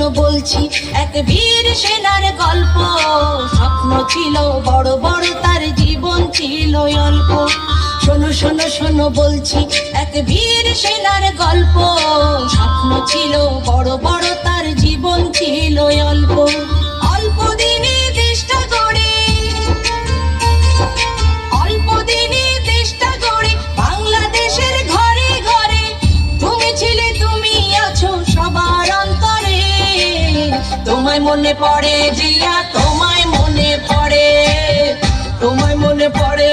শোনো বলছি এক বীর সেনার গল্প। স্বপ্ন ছিল বড় বড়, তার জীবন ছিল অল্প। শোনো শোনো শোনো বলছি এক বীর সেনার গল্প। স্বপ্ন ছিল বড় বড়, তার জীবন ছিল অল্প। অল্প দিনে দেশটা গড়ে, অল্প দিনে দেশটা গড়ে বাংলাদেশের ঘরে ঘরে। তুমি ছিলে, তুমি আছো সবার অন্তরে। তোমায় মনে পড়ে জিয়া, তোমায় মনে পড়ে, তোমায় মনে পড়ে